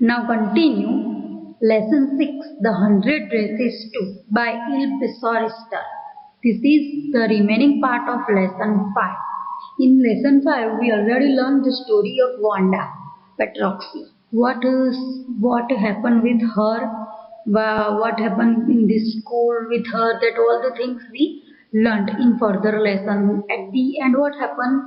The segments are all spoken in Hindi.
Now continue lesson 6, the 100 Races 2 by Il. This is the remaining part of lesson 5. In lesson 5, we already learned the story of Wanda Petroxy. What happened with her, what happened in this school with her, that all the things we learned in further lesson. At the end, what happened?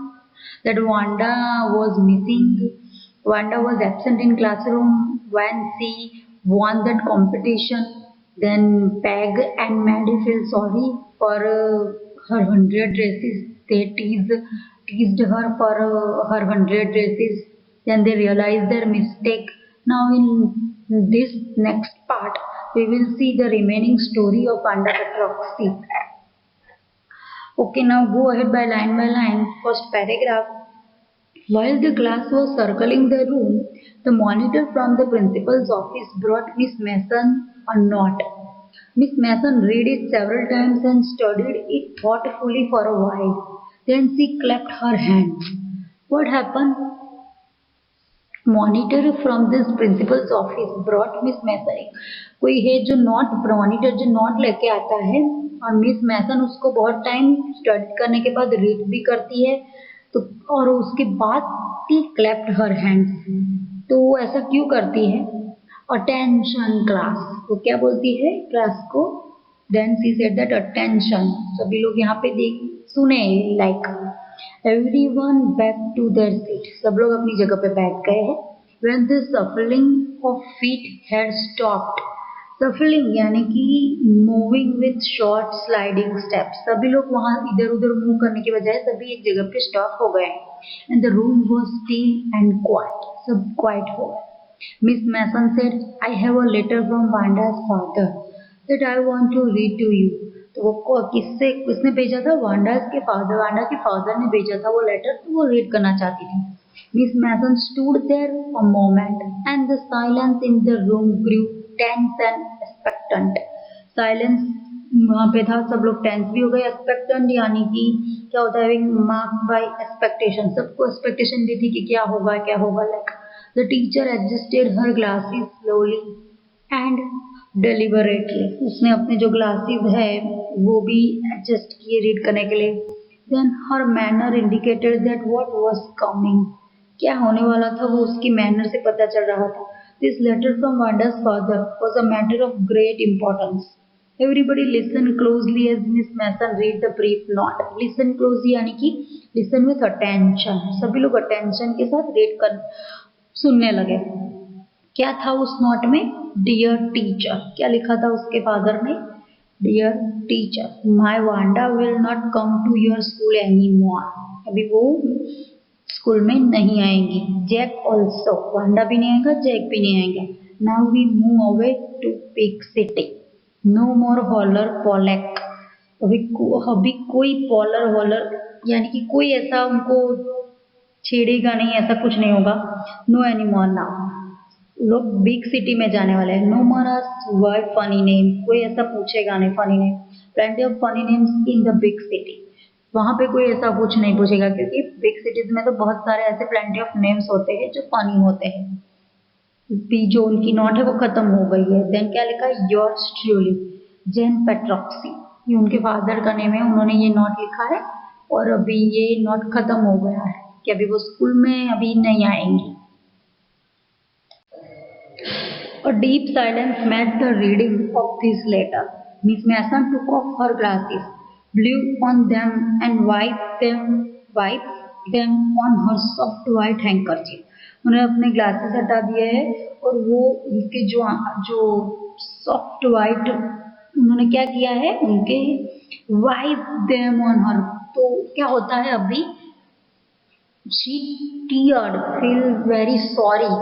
That Wanda was missing. Wanda was absent in classroom when she won that competition. Then Peg and Maddie feel sorry for her 100 races. They teased her for her 100 races. Then they realized their mistake. Now in this next part, we will see the remaining story of Wanda Petroxy. Okay, now go ahead by line. First paragraph. While the class was circling the room, the monitor from the principal's office brought Miss Mason a note. Miss Mason read it several times and studied it thoughtfully for a while. Then she clapped her hands. What happened? Monitor from this principal's office brought Miss Mason. कोई है जो नोट मॉनिटर जो नोट लेके आता है और मिस मैसन उसको बहुत टाइम स्टडी करने के बाद रीड भी करती है तो और उसके बाद टी क्लैप्ड हर हैंड्स. तो वो ऐसा क्यों करती है? Attention class. वो क्या बोलती है क्लास को? Then she said that attention. सभी लोग यहाँ पे देख सुने like Everyone back to their seat. सब लोग अपनी जगह पे बैठ गए हैं. When the shuffling of feet had stopped. Shuffling यानी कि moving with short sliding steps. सभी लोग वहाँ इधर उधर मूव करने के बजाय सभी एक जगह पे स्टॉप हो गए. And the room was still and quiet. सब quiet हो गए. Miss Mason said, "I have a letter from Wanda's father that I want to read to you." तो वो किसने भेजा था? वांडा के फादर ने भेजा था वो लेटर. तो वो रीड करना चाहती थी. Miss Mason stood there a moment and the silence in the room grew tense and expectant. Silence वहाँ पे था. सब लोग टेंस भी हो गए. एक्सपेक्टेंट यानी कि क्या होता है? Marked by expectation. सबको एक्सपेक्टेशन दी थी कि क्या होगा. Like the teacher adjusted her glasses slowly and deliberately. उसने अपने जो ग्लासेस है वो भी एडजस्ट किए रीड करने के लिए. Then her manner indicated that what was coming. क्या होने वाला था वो उसकी मैनर से पता चल रहा था. This letter from Wanda's father was a matter of great importance. Everybody listen closely as Miss Mason read the brief note. Listen closely यानी कि listen with attention. सभी लोग attention के साथ रीड कर सुनने लगे. क्या था उस नोट में? Dear teacher. क्या लिखा था उसके फादर ने? Dear teacher, my Wanda will not come to your school any more. अभी वो स्कूल में नहीं आएंगी. Jack also. वांडा भी नहीं आएगा, जैक भी नहीं आएंगे. Now we move away to Pig City. No more holler Polack. अभी कोई पॉलर हॉलर यानी कि कोई ऐसा उनको छेड़ेगा नहीं, ऐसा कुछ नहीं होगा. No any more now. लोग बिग सिटी में जाने वाले हैं. No more why funny name. कोई ऐसा पूछेगा नहीं funny name. Plenty of funny names in the big city. वहाँ पे कोई ऐसा कुछ नहीं पूछेगा क्योंकि बिग सिटीज में तो बहुत सारे ऐसे प्लेंटी ऑफ नेम्स होते हैं जो फनी होते हैं. जो उनकी नोट है वो खत्म हो गई है. देन क्या लिखा है? योर्स ट्रूली जेन पेट्रोक्सी. ये उनके फादर का नेम है. उन्होंने ये नोट लिखा है और अभी ये नोट खत्म हो गया है कि अभी वो स्कूल में अभी नहीं आएंगी. A deep silence met the reading of this letter. Miss Mason took off her glasses, blew on them, and wiped them on her soft white handkerchief. उन्होंने अपने ग्लासेस हटा दिए हैं और वो उनके जो सॉफ्ट वाइट उन्होंने क्या किया है? उनके वाइप देम ऑन हर. तो क्या होता है अभी? She teared, feel very sorry.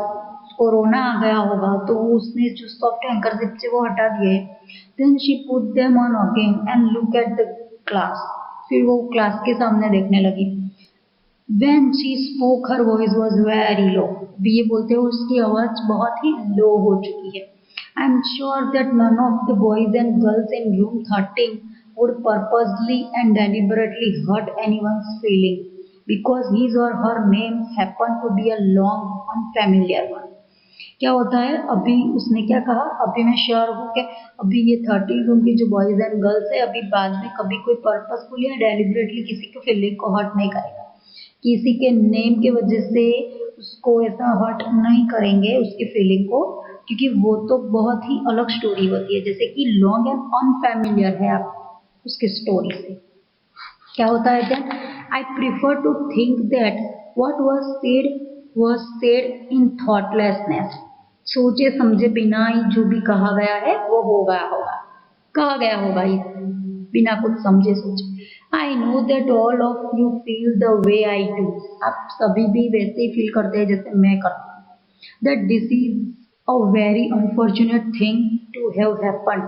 Corona आ गया होगा तो उसने जो सॉफ्ट हैंकरशिप से वो हटा दिए. Then she put them on again and look at the class. फिर वो क्लास के सामने देखने लगी. When she spoke her voice was very low. ये बोलते हुए उसकी आवाज बहुत ही लो हो चुकी है. I am sure that none of the boys and girls in room 13 would purposely and deliberately hurt anyone's feeling because his or her names happen to be a long unfamiliar one. क्या होता है, अभी उसने क्या कहा, अभी मैं श्योर हूँ कि अभी ये 30 रूम की जो बॉयज एंड गर्ल्स है अभी बाद में कभी कोई पर्पसफुल या डेलिबरेटली किसी के फीलिंग को हर्ट नहीं करेगा, किसी के नेम के वजह से उसको ऐसा हर्ट नहीं करेंगे उसकी फीलिंग को, क्योंकि वो तो बहुत ही अलग स्टोरी होती है, जैसे कि लॉन्ग एंड अनफैमिलियर है आप उसकी स्टोरी से। क्या होता है then, I prefer to think that what was said in thoughtlessness, सोचे समझे बिना ही जो भी कहा गया है वो हो गया होगा, कहा गया होगा ही बिना कुछ समझे सोचे। I know that all of you feel the way I do, आप सभी भी वैसे ही फील करते हैं जैसे मैं करती हूँ। That this is a very unfortunate thing to have happened,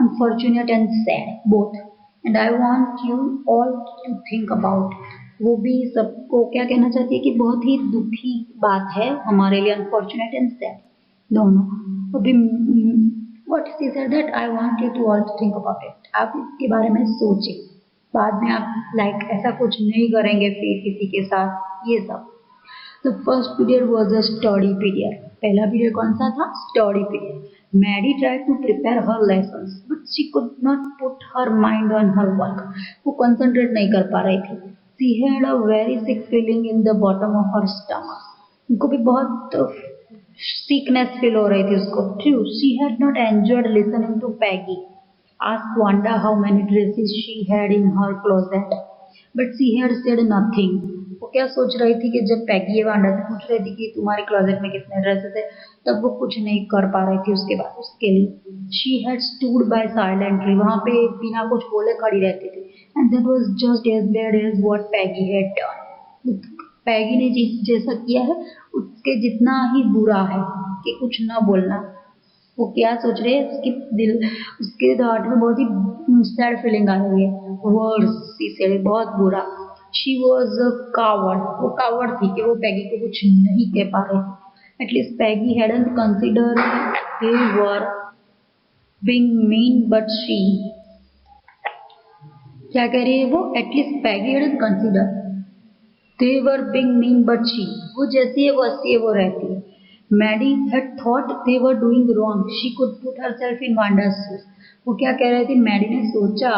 unfortunate and sad both, and I want you all to think about. वो भी सबको क्या कहना चाहती है कि बहुत ही दुखी बात है हमारे लिए, अनफॉर्चुनेट एंड सैड दोनों। अभी what she said that I want you to all to think about it, आप इसके बारे में सोचें, बाद में आप लाइक ऐसा कुछ नहीं करेंगे फिर किसी के साथ, ये सब। The first period was a study period. पहला पीरियड कौन सा था? Study period. Maddie tried to prepare her lessons, but she could not put her mind on her work. वो concentrate नहीं कर पा रही थी. She had a very sick feeling in the bottom of her stomach. उनको भी बहुत sickness feel हो रही थी उसको. True, she had not enjoyed listening to Peggy ask Wanda how many dresses she had in her closet, but she had said nothing. वो क्या सोच रही थी कि जब पैगी ये वांडा से पूछ रही थी कि तुम्हारे क्लोजेट में कितने ड्रेसेस है, तब वो कुछ नहीं कर पा रही थी उसके बाद उसके लिए। She had stood by silently, वहां पे बिना कुछ बोले खड़ी रहती थी, and that was just as bad as what Peggy had done. Peggy ने जैसा किया है उसके जितना ही बुरा है कि कुछ ना बोलना। वो क्या सोच रहे हैं, उसके दिल उसके हार्ट में बहुत ही सैड फीलिंग आ रही है। वर्ड्स से बहुत बुरा। शी वॉज अ कावर्ड, वो कावर्ड थी कि वो पैगी को कुछ नहीं कह पा रही थी। At least Peggy hadn't consider they were being mean but she, क्या कह रही है वो, at least Peggy hadn't consider they were being mean but she, वो जैसी है वो वैसी है वो रहती है। Maddie had thought they were doing wrong. She could put herself in Wanda's shoes. वो क्या कह रही थी, मैडी ने सोचा,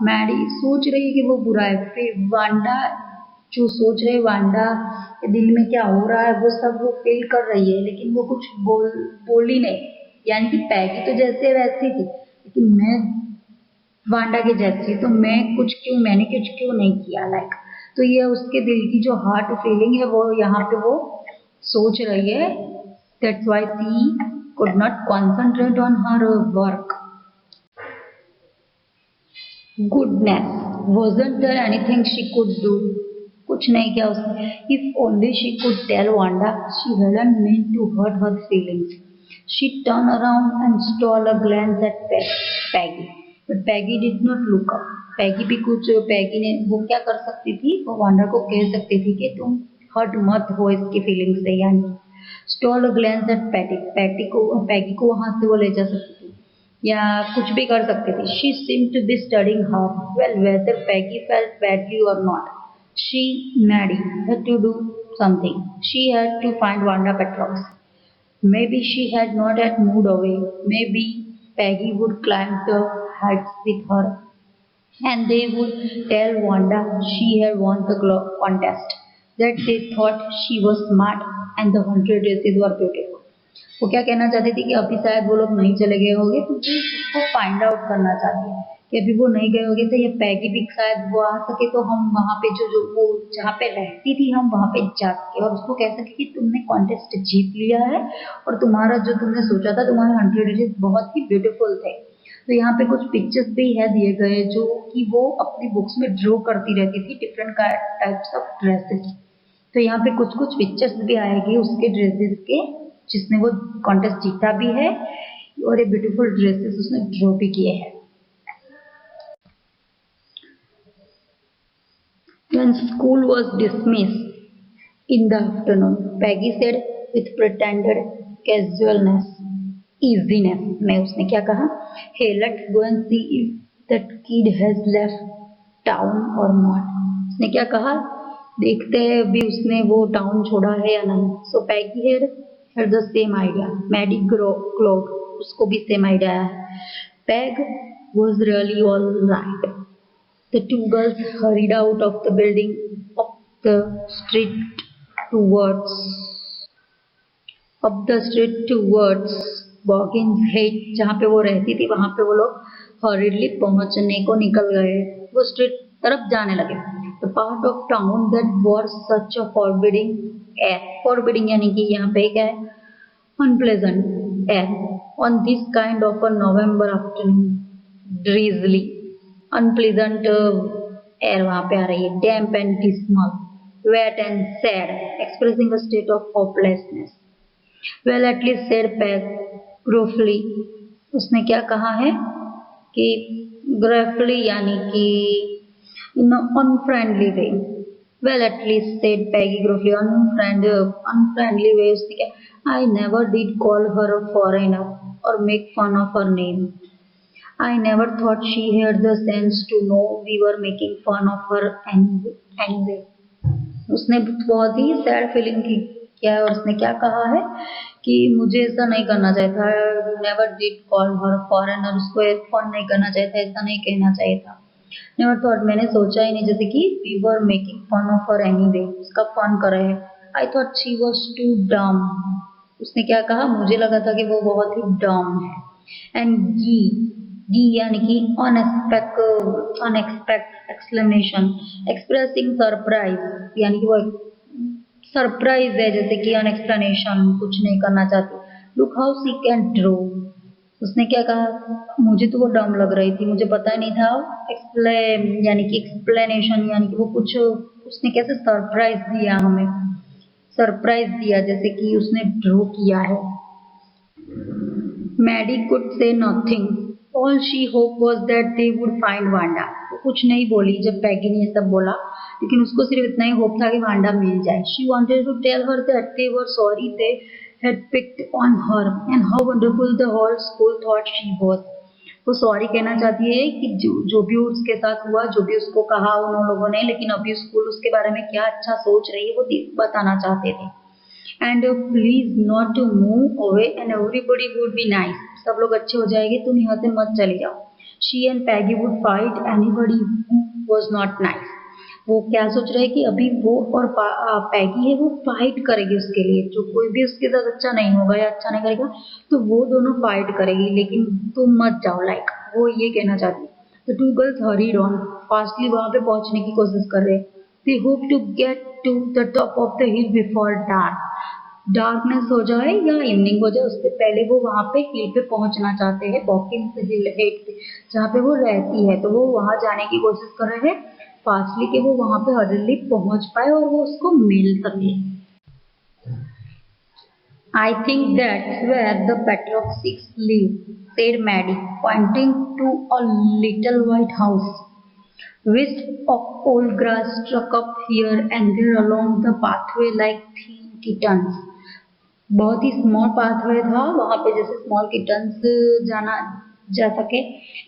मैडी सोच रही है कि वो बुरा है, फिर वांडा जो सोच रहे वांडा के दिल में क्या हो रहा है वो सब वो फील कर रही है, लेकिन वो कुछ बोली नहीं। यानी कि पैगी तो जैसे वैसी थी, लेकिन मैं वांडा के जैसी, तो मैंने कुछ क्यों नहीं किया लाइक। तो ये उसके दिल की जो हार्ट फीलिंग है वो यहाँ पे वो सोच रही है। That's why she could not concentrate on her work. Goodness, wasn't there anything she could do? कुछ नहीं किया उसने। If only she could tell Wanda she hadn't meant to hurt her feelings. She turned around and stole a glance at Peggy, but Peggy did not look up. Peggy ने वो क्या कर सकती थी, वो वांडा को कह सकती थी कि तुम हर्ट मत हो इसकी फीलिंग से, यानी स्टॉल ग्लैंस एट पैगी को वहां से वो ले जा सकती थी या कुछ भी कर सकती थी। She seem to be studying hard, well whether Peggy felt badly और not, she Maddie had to do something. She had to find Wanda Petrox. Maybe she had not yet moved away. Maybe Peggy would climb the heights with her, and they would tell Wanda she had won the contest, that they thought she was smart and the 100 dresses were beautiful. वो क्या कहना चाहती थी कि अभी शायद वो लोग नहीं चले गए होंगे, तो वो उसको फाइंड आउट करना चाहती है कि अभी वो नहीं गए होंगे, तो ये पैगी भी शायद वो आ सके, तो हम वहाँ पे जो वो जहाँ पे रहती थी हम वहाँ पे जा सके और उसको कह सके कि तुमने कॉन्टेस्ट जीत लिया है और तुम्हारा जो तुमने सोचा था तुम्हारे 100 ड्रेसेस बहुत ही ब्यूटीफुल थे। तो यहाँ पे कुछ पिक्चर्स भी है दिए गए जो कि वो अपनी बुक्स में ड्रॉ करती रहती थी, डिफरेंट टाइप्स ऑफ ड्रेसेस। तो यहाँ पे कुछ कुछ पिक्चर्स भी आएगी उसके ड्रेसेस के जिसने वो कॉन्टेस्ट जीता भी है और ये ब्यूटीफुल ड्रेसेस उसने ड्रॉ भी किए हैं। When school was dismissed in the afternoon, Peggy said with pretended casualness, easiness, में उसने क्या कहा, hey, let's go and see if that kid has left town or not. उसने क्या कहा, देखते हैं अभी उसने वो टाउन छोड़ा है या नहीं। So Peggy had had the same idea. Maddie glowed. उसको भी same idea है. Peg was really all right. The two girls hurried out of the building, up the street towards Boggins Head, जहाँ पे वो रहती थी वहाँ पे वो लोग hurriedly पहुँचने को निकल गए. वो स्ट्रीट तरफ जाने लगे. The part of town that was such a forbidding air. Forbidding यानी कि यहाँ पे क्या है? Unpleasant air. On this kind of a November afternoon, drizzly. Unpleasant air वहाँ पे आ रही है. Damp and dismal, wet and sad, expressing a state of hopelessness. Well, at least said Peg gruffly. उसने क्या कहा है कि gruffly यानी कि in an unfriendly way. Well, at least said Peggy gruffly. Unfriendly way उसने क्या? I never did call her a foreigner or make fun of her name. I never thought she had the sense to know we were making fun of her anyway. उसने बहुत ही सैड फीलिंग की क्या है और उसने क्या कहा है कि मुझे ऐसा नहीं करना चाहिए था. Never did call her foreigner. उसको फन नहीं करना चाहिए था, ऐसा नहीं कहना चाहिए था. नेवर थॉट मैंने सोचा ही नहीं, जैसे कि we were making fun of her anyway. उसका फन कर रहे हैं. I thought she was too dumb. उसने क्या कहा? मुझे लगा था कि वो बहुत ही डम है. एंड गी यानी कि अनएक्सपेक्ट एक्सप्लेनेशन, एक्सप्रेसिंग सरप्राइज यानी कि वो सरप्राइज है, जैसे कि अनएक्सप्लेनेशन कुछ नहीं करना चाहती. Look how she can draw. उसने क्या कहा? मुझे तो वो डम लग रही थी, मुझे पता ही नहीं था. एक्सप्लेन यानी कि एक्सप्लेनेशन यानी कि वो कुछ उसने कैसे सरप्राइज दिया, हमें सरप्राइज दिया जैसे कि उसने ड्रो किया है. Maddy could say nothing. All she hoped was that they would find Wanda. वो कुछ नहीं बोली जब पैगी ने ये सब बोला, लेकिन उसको सिर्फ इतना ही होप था कि वांडा मिल जाए. She wanted to tell her that they were sorry they had picked on her and how wonderful the whole school thought she was. वो सॉरी कहना चाहती है कि जो भी उसके साथ हुआ, जो भी उसको कहा उन लोगों ने, लेकिन अभी स्कूल उसके बारे में क्या अच्छा सोच रही है वो बताना चाहते थे. And please not to move away and everybody would be nice. सब लोग अच्छे हो जाएंगे, तुम यहाँ से मत चले जाओ. She and Peggy would fight anybody who was not nice. वो क्या सोच रहे हैं कि अभी वो और पैगी है वो फाइट करेगी उसके लिए. जो कोई भी उसके साथ अच्छा नहीं होगा या अच्छा नहीं करेगा तो वो दोनों फाइट करेगी, लेकिन तुम मत जाओ. लाइक वो ये कहना चाहती है. The two girls hurried on. Fastly वहां पे पहुंचने की कोशिश कर रहे हैं. They hope to get to the top of the hill before dark. Darkness हो जाए या इवनिंग हो जाए उससे पहले वो वहाँ पे हिल पे पहुंचना चाहते हैं. बॉकिंस हिल हेड पे जहाँ पे वो रहती है, तो वो वहाँ जाने की कोशिश कर रहे हैं फास्टली कि वो वहाँ पे हर्डली पहुंच पाए और वो उसको मिल सके. I think that's where the Petrocks live, said Maddie, pointing to a little white house. Wisps of old grass struck up here and there along the pathway like thin kittens. बहुत ही स्मॉल पाथवे था वहाँ पे, जैसे स्मॉल किटन्स जाना जा सके.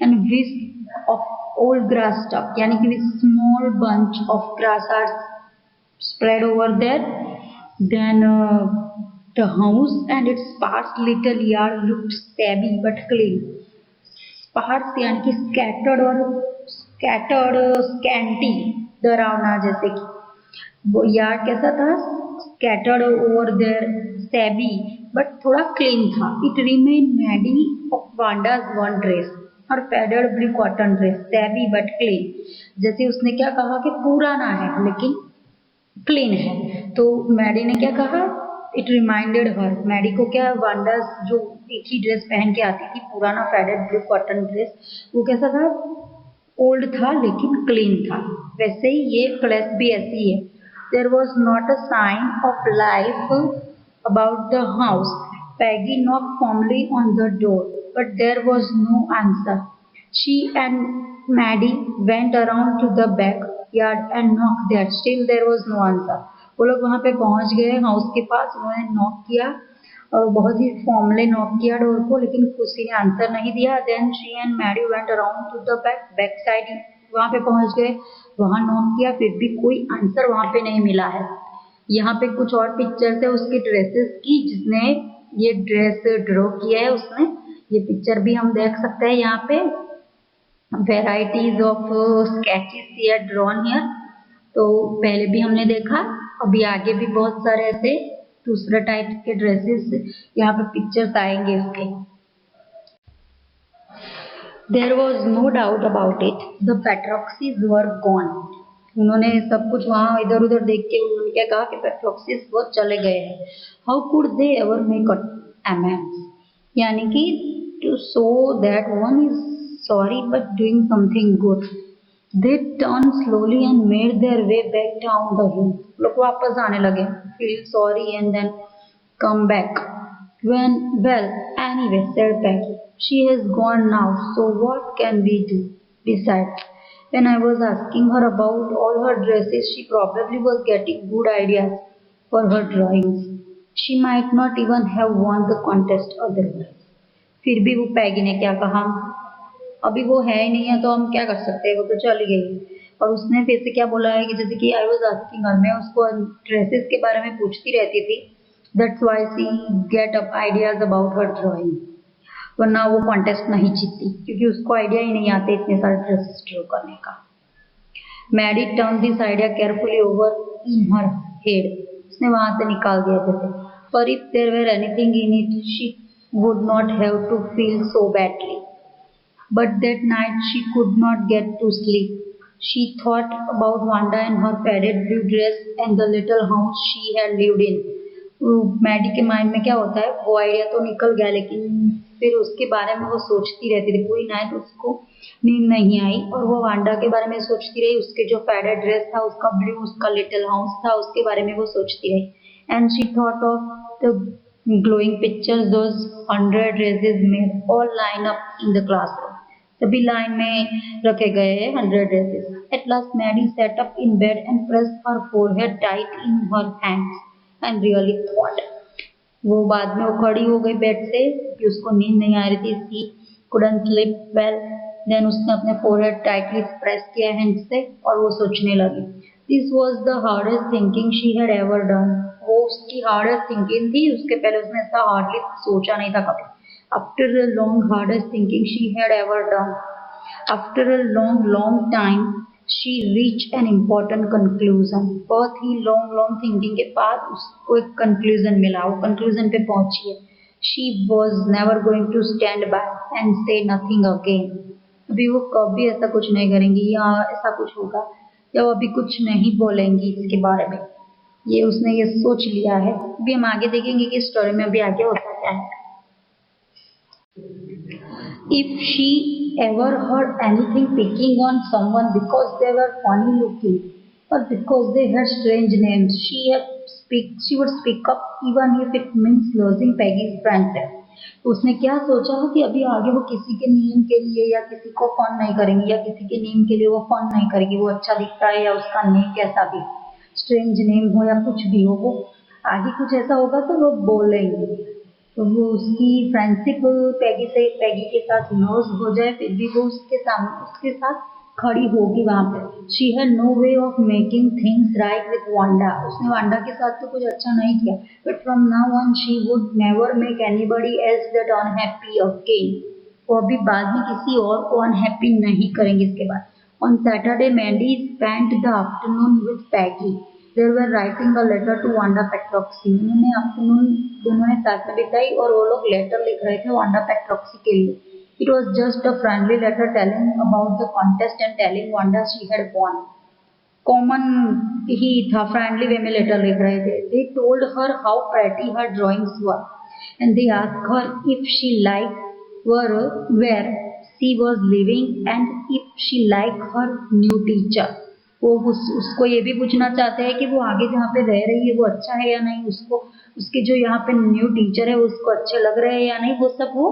And wisp of old grass stuff यानी कि small bunch of grass are spread over there. Then the house and its sparse little yard looked shabby but clean. Sparse यानी कि स्कैटर्ड और स्कैंटी, डरावना, जैसे कि वो यार्ड कैसा था? Scattered over there, shabby but थोड़ा क्लीन था. It reminded Maddie of Wanda's one dress और faded blue cotton dress, shabby but clean. जैसे उसने क्या कहा कि पुराना है लेकिन क्लीन है, तो मैडी ने क्या कहा? It reminded her. मैडी को क्या, वांडाज जो एक ही ड्रेस पहन के आती थी, पुराना फेडेड ब्लू कॉटन ड्रेस, वो कैसा था? ओल्ड था लेकिन क्लीन था. वैसे ही ये क्लास भी ऐसी है. There was not a sign of life about the house. Peggy knocked firmly on the door, but there was no answer. She and Maddie went around to the backyard and knocked there. Still there was no answer. वो लोग वहाँ पे पहुँच गए हाउस के पास, उन्होंने नॉक किया और बहुत ही फॉर्मली नॉक किया डोर को, लेकिन किसी ने आंसर नहीं दिया. Then she and Maddie went around to the back side. वहाँ पे पहुँच गए, वहाँ नॉक किया, फिर भी कोई आंसर वहाँ पे नहीं मिला है. यहाँ पे कुछ और पिक्चर्स है उसकी ड्रेसेस की, जिसने ये ड्रेस ड्रॉ किया है उसने, ये पिक्चर भी हम देख सकते हैं यहाँ पे। Varieties of sketches here drawn here, तो पहले भी हमने देखा, अभी आगे भी बहुत सारे ऐसे दूसरे टाइप के ड्रेसेस यहाँ पे पिक्चर्स आएंगे उसके। There was no doubt about it. The Patroxys were gone. उन्होंने सब कुछ वहाँ इधर उधर देख के उन्होंने क्या कहा कि पैट्रोक्सिस वो चले गए हैं। How could they ever make amends? यानी कि to show that one is sorry but doing something good. They turned slowly and made their way back down the hill. लोग वापस आने लगे, feel sorry and then come back. Well, anyway, said Peggy, she has gone now, so what can we do? Besides, when I was asking her about all her dresses, she probably was getting good ideas for her drawings. She might not even have won the contest otherwise. फिर भी वो पैगी ने क्या कहा, अभी वो है ही नहीं है तो हम क्या कर सकते हैं, वो तो चली गई। और उसने फिर से क्या बोला है कि जैसे कि आई वॉज आस्किंग हर, मैं उसको ड्रेसेस के बारे में पूछती रहती थी, that's why she get up ideas about her drawing, वरना वो कॉन्टेस्ट नहीं जीतती क्योंकि उसको आइडिया ही नहीं आते इतने सारे ड्रेसेस ड्रॉ करने का। Maddy turn this idea carefully over in her head, उसने वहां से निकाल दिया जैसे, पर if there were anything in it she would not have to feel so badly. But that night she could not get to sleep. She thought about Wanda and her faded blue dress and the little house she had lived in. Maddy के माइंड में क्या होता है, वो आइडिया तो निकल गया लेकिन फिर उसके बारे में वो सोचती रहती थी, पूरी नाइट उसको नींद नहीं आई और वो वांडा के बारे में सोचती रही, उसके जो फैडेड ड्रेस था, उसका ब्लू, उसका लिटिल हाउस था, उसके बारे में वो सोचती रही। And she thought of the glowing pictures those 100 dresses made all line up in the classroom, सभी लाइन में रखे गए हैं 100 dresses. At last Maddy sat up in bed and pressed her forehead tight in her hands and really thought, वो बाद में वो खड़ी हो गई बेड से कि उसको नींद नहीं आ रही थी, सी कुडंट स्लीप वेल, देन उसने अपने फोरहेड टाइटली प्रेस किया हैंड से और वो सोचने लगी। This was the hardest thinking she had ever done, वो उसकी हार्डेस्ट थिंकिंग थी, उसके पहले उसने ऐसा हार्डली सोचा नहीं था कभी। After a long hardest thinking she had ever done, after a long time she reached an important conclusion, बहुत ही long thinking के बाद उसको एक conclusion मिला, वो conclusion पे पहुंची है। She was never going to stand by and say nothing again, अभी वो कभी ऐसा कुछ नहीं करेंगी या ऐसा कुछ होगा या वो अभी कुछ नहीं बोलेंगी इसके बारे में, ये उसने ये सोच लिया है। अभी हम आगे देखेंगे कि स्टोरी में अभी आगे होता क्या है। If she ever heard anything picking on someone because they were funny looking or because they had strange names, she would speak up even if it means losing Peggy's friendship. उसने क्या सोचा कि अभी आगे वो किसी के नेम के लिए या किसी को फन नहीं करेंगी या किसी के नेम के लिए वो फन नहीं करेगी, वो अच्छा दिखता है या उसका नेम कैसा भी स्ट्रेंज नेम हो या कुछ भी हो, वो आगे कुछ ऐसा होगा तो वो बोलेंगे, तो वो उसकी फ्रेंडशिप पैगी के साथ लॉस हो जाए फिर भी वो उसके साथ खड़ी होगी वहां पे। She had no way of making things right with Wanda, उसने वांडा के साथ तो कुछ अच्छा नहीं किया, but from now on she would never make anybody else that unhappy again, वो अभी बाद में किसी और को अनहैप्पी नहीं करेंगे इसके बाद। On Saturday Maddy spent the afternoon with Peggy, they were writing a letter to Wanda Petroxy, उन्होंने आफ्टरनून दोनों ने साथ में बिताई और वो लोग लेटर लिख रहे थे वांडा पेट्रोक्सी के लिए। It was just a friendly letter telling about the contest and telling Wanda she had won. Common ही था, फ्रेंडली वे में लेटर लिख रहे थे। They told her how pretty her drawings were and they asked her if she liked where she was living and if she liked her new teacher. वो उसको ये भी पूछना चाहते हैं कि वो आगे जहाँ पे रह रही है वो अच्छा है या नहीं, उसको उसके जो यहाँ पे न्यू टीचर है उसको अच्छे लग रहे हैं या नहीं, वो सब वो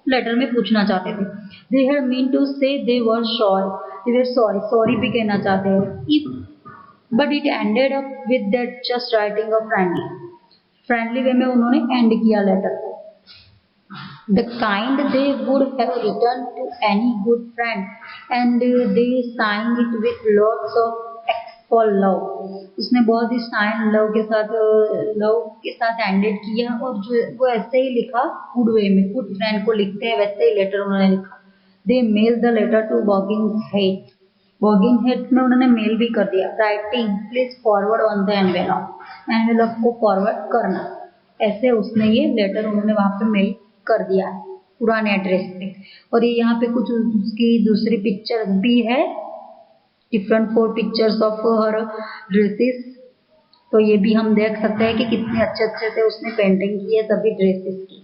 लेटर में पूछना चाहते थे। दे हैड मीन टू से दे वर सॉरी भी कहना चाहते हैं, but it ended up with that just writing a friendly way में उन्होंने एंड किया लेटर को, the kind they would have written to any good friend, and they signed it with lots of for love. उसने बहुत ही शाइन लव के साथ एंडेड किया, और जो वो ऐसे ही लिखा गुड वे में, गुड फ्रेंड को लिखते हैं वैसे ही लेटर उन्होंने लिखा। दे मेल द लेटर टू बॉगिंगहेड। बॉगिंगहेड में उन्होंने मेल भी कर दिया। Writing please forward on the envelope, envelope को फॉरवर्ड करना। ऐसे उसने ये लेटर उन्होंने वहां पे मेल कर दिया है पुराने एड्रेस पे। और ये यहाँ पे कुछ उसकी दूसरी पिक्चर भी है, different 4 pictures of her dresses. तो ये भी हम देख सकते हैं कि कितने अच्छे अच्छे से उसने पेंटिंग की है सभी ड्रेसेस की।